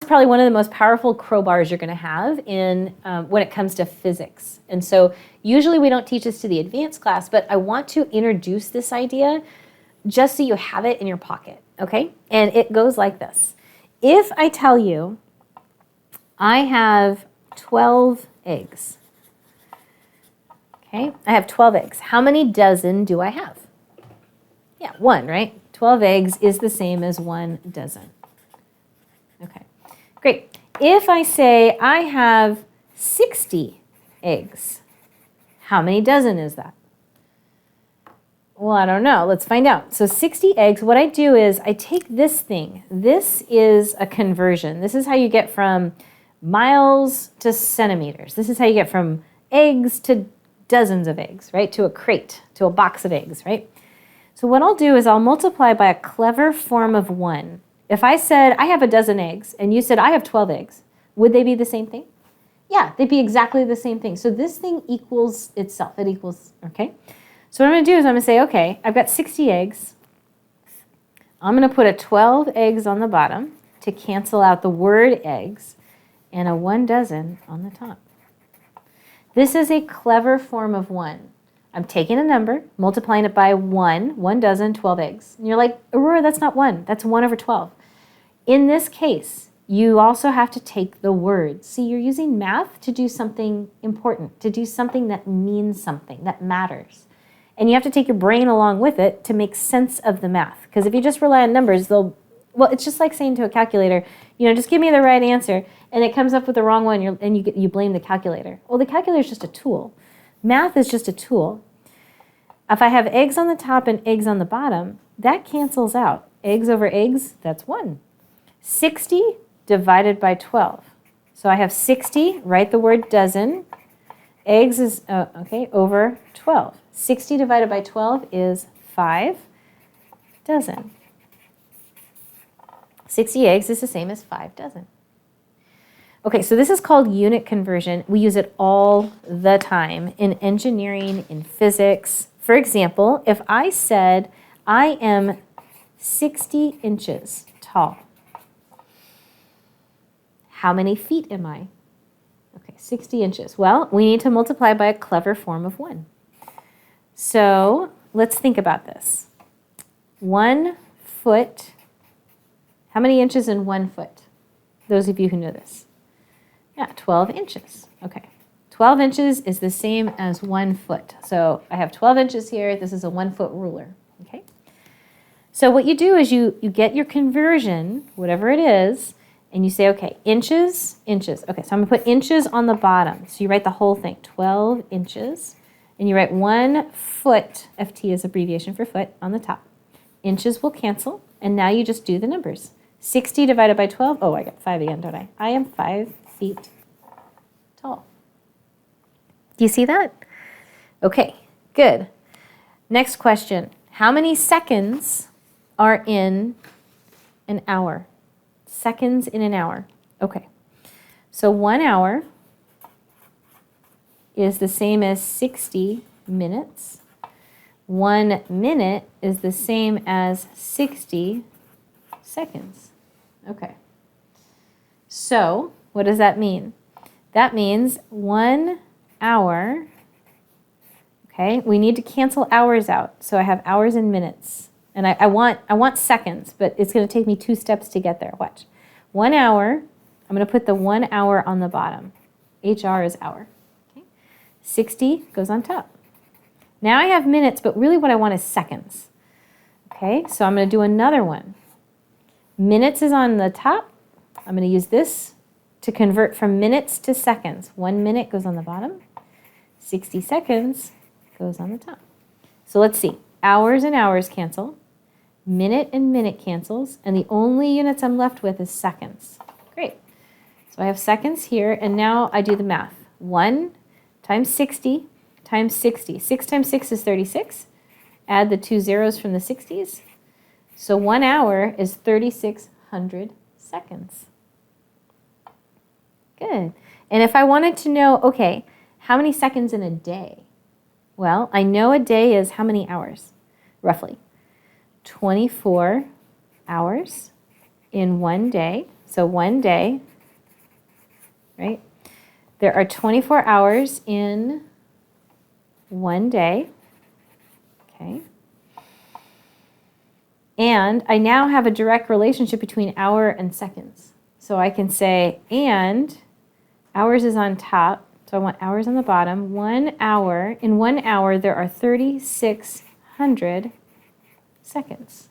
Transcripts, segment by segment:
probably one of the most powerful crowbars you're going to have in when it comes to physics. And so usually we don't teach this to the advanced class, but I want to introduce this idea just so you have it in your pocket, okay? And it goes like this. If I tell you I have 12 eggs, okay? I have 12 eggs. How many dozen do I have? Yeah, 1, right? 12 eggs is the same as 1 dozen. Okay, great. If I say I have 60 eggs, how many dozen is that? Well, I don't know. Let's find out. So 60 eggs, what I do is I take this thing. This is a conversion. This is how you get from miles to centimeters. This is how you get from eggs to dozens of eggs, right? To a crate, to a box of eggs, right? So what I'll do is I'll multiply by a clever form of 1. If I said I have a dozen eggs and you said I have 12 eggs, would they be the same thing? Yeah, they'd be exactly the same thing. So this thing equals itself. It equals, okay? So what I'm going to do is I'm going to say, okay, I've got 60 eggs. I'm going to put a 12 eggs on the bottom to cancel out the word eggs and a 1 dozen on the top. This is a clever form of 1. I'm taking a number, multiplying it by 1 dozen, 12 eggs. And you're like, Aurora, that's not 1. That's 1 over 12. In this case, you also have to take the words. See, you're using math to do something important, to do something that means something, that matters. And you have to take your brain along with it to make sense of the math. Because if you just rely on numbers, well, it's just like saying to a calculator, just give me the right answer, and it comes up with the wrong one, and you blame the calculator. Well, the calculator is just a tool. Math is just a tool. If I have eggs on the top and eggs on the bottom, that cancels out. Eggs over eggs, that's 1. 60 divided by 12. So I have 60, write the word dozen. Eggs is, over 12. 60 divided by 12 is 5 dozen. 60 eggs is the same as 5 dozen. Okay, so this is called unit conversion. We use it all the time in engineering, in physics. For example, if I said I am 60 inches tall, how many feet am I? Okay, 60 inches. Well, we need to multiply by a clever form of 1. So let's think about this. 1 foot, how many inches in 1 foot? Those of you who know this. Yeah, 12 inches. Okay, 12 inches is the same as 1 foot. So I have 12 inches here. This is a 1 foot ruler, okay? So what you do is you get your conversion, whatever it is, and you say, okay, inches. Okay, so I'm going to put inches on the bottom. So you write the whole thing, 12 inches. And you write 1 foot, FT is abbreviation for foot, on the top. Inches will cancel, and now you just do the numbers. 60 divided by 12, oh, I got 5 again, don't I? I am 5 feet tall. Do you see that? Okay, good. Next question. How many seconds are in an hour? Seconds in an hour. Okay, so 1 hour is the same as 60 minutes. 1 minute is the same as 60 seconds. Okay. So what does that mean? That means 1 hour, okay, we need to cancel hours out. So I have hours and minutes. And I want seconds, but it's going to take me 2 steps to get there. Watch. 1 hour, I'm going to put the 1 hour on the bottom. HR is hour. Okay. 60 goes on top. Now I have minutes, but really what I want is seconds. Okay, so I'm going to do another one. Minutes is on the top. I'm going to use this to convert from minutes to seconds. 1 minute goes on the bottom. 60 seconds goes on the top. So let's see. Hours and hours cancel. Minute and minute cancels. And the only units I'm left with is seconds. Great. So I have seconds here, and now I do the math. 1 times 60 times 60. 6 times 6 is 36. Add the 2 zeros from the 60s. So 1 hour is 3,600 seconds. Good. And if I wanted to know, okay, how many seconds in a day? Well, I know a day is how many hours, roughly? 24 hours in 1 day. So 1 day, right? There are 24 hours in 1 day, okay? And I now have a direct relationship between hour and seconds. So I can say, and hours is on top, so I want hours on the bottom. 1 hour, in 1 hour, there are 3,600 seconds.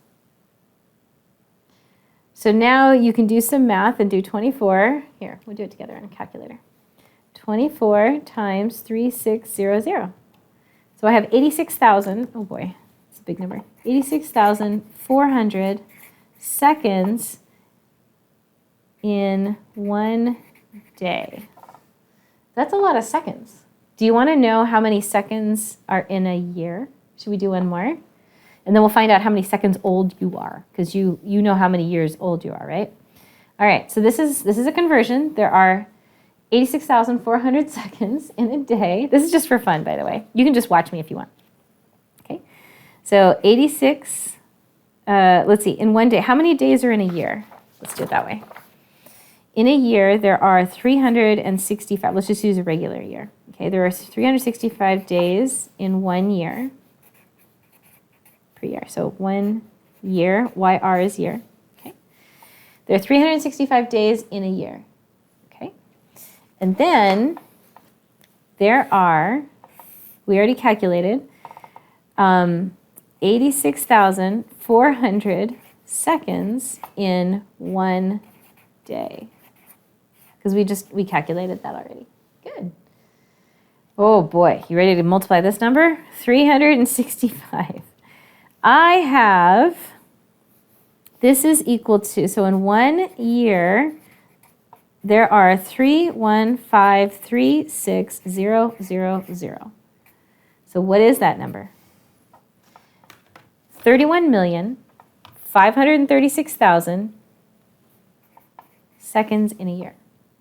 So now you can do some math and do 24. Here, we'll do it together on a calculator. 24 times 3,600. So I have 86,000, oh boy, it's a big number, 86,400 seconds in 1 day. That's a lot of seconds. Do you want to know how many seconds are in a year? Should we do one more? And then we'll find out how many seconds old you are, because you know how many years old you are, right? All right, so this is a conversion. There are 86,400 seconds in a day. This is just for fun, by the way. You can just watch me if you want. Okay, so 86, let's see, in 1 day. How many days are in a year? Let's do it that way. In a year, there are 365. Let's just use a regular year. Okay, there are 365 days in 1 year per year. So 1 year, YR is year. Okay, there are 365 days in a year. Okay, and then there are, we already calculated, 86,400 seconds in 1 day. Because we calculated that already. Good. Oh boy, you ready to multiply this number? 365. I have, this is equal to, so in 1 year, there are 31536,000. So what is that number? 31,536,000 seconds in a year.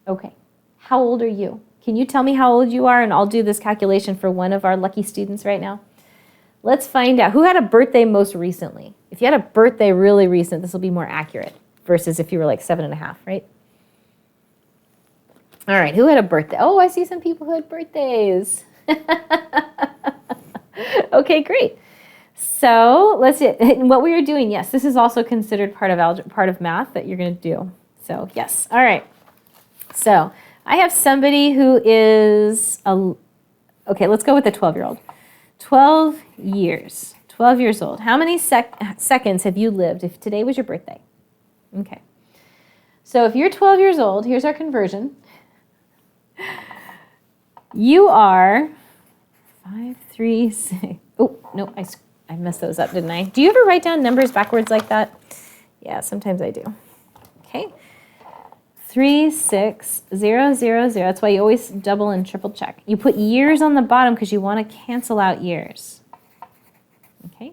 Okay, how old are you? Can you tell me how old you are? And I'll do this calculation for one of our lucky students right now. Let's find out. Who had a birthday most recently? If you had a birthday really recent, this will be more accurate versus if you were like 7.5, right? All right, who had a birthday? Oh, I see some people who had birthdays. Okay, great. So let's see. What we are doing, yes, this is also considered part of math that you're going to do. So yes, all right. So I have somebody who is, okay, let's go with the 12-year-old. 12 years, 12 years old. How many seconds have you lived if today was your birthday? Okay. So if you're 12 years old, here's our conversion. You are 5, 3, 6. Oh, no, I messed those up, didn't I? Do you ever write down numbers backwards like that? Yeah, sometimes I do. Okay. 36000. That's why you always double and triple check. You put years on the bottom because you want to cancel out years. Okay,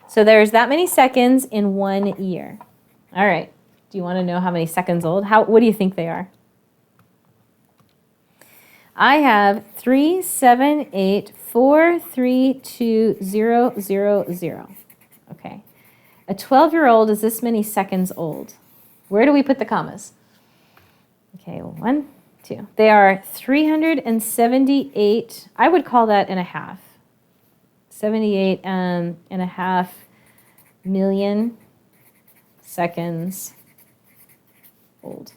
so there's that many seconds in 1 year. All right. Do you want to know how many seconds old? What do you think they are? I have 378432000. Okay, a 12-year-old is this many seconds old. Where do we put the commas? Okay, 1, 2. They are 378, I would call that and a half. 78 and a half million seconds old.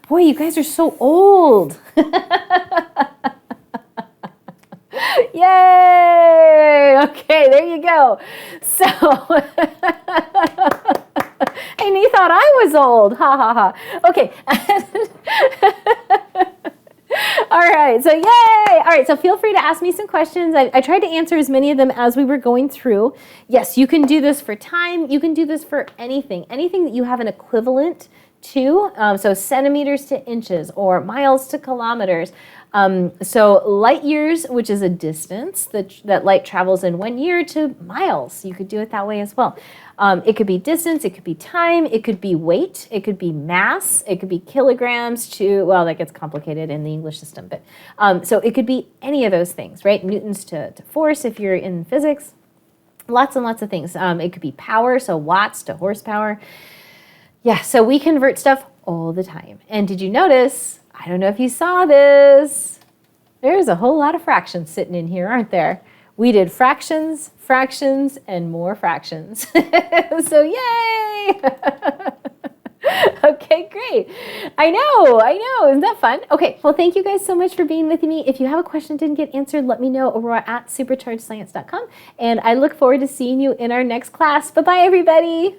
Boy, you guys are so old. Yay! Okay, there you go. So, and he thought I was old. Ha ha ha. Okay. All right, so yay! All right, so feel free to ask me some questions. I tried to answer as many of them as we were going through. Yes, you can do this for time. You can do this for anything that you have an equivalent to. So centimeters to inches or miles to kilometers. So light years, which is a distance that light travels in 1 year, to miles. You could do it that way as well. It could be distance, it could be time, it could be weight, it could be mass, it could be kilograms to, well, that gets complicated in the English system, but so it could be any of those things, right? Newtons to force if you're in physics. Lots and lots of things. It could be power, so watts to horsepower. Yeah, so we convert stuff all the time. And did you notice, I don't know if you saw this, there's a whole lot of fractions sitting in here, aren't there? We did fractions, fractions, and more fractions. So yay! Okay, great. I know. Isn't that fun? Okay, well, thank you guys so much for being with me. If you have a question that didn't get answered, let me know, Aurora at superchargedscience.com. And I look forward to seeing you in our next class. Bye-bye, everybody.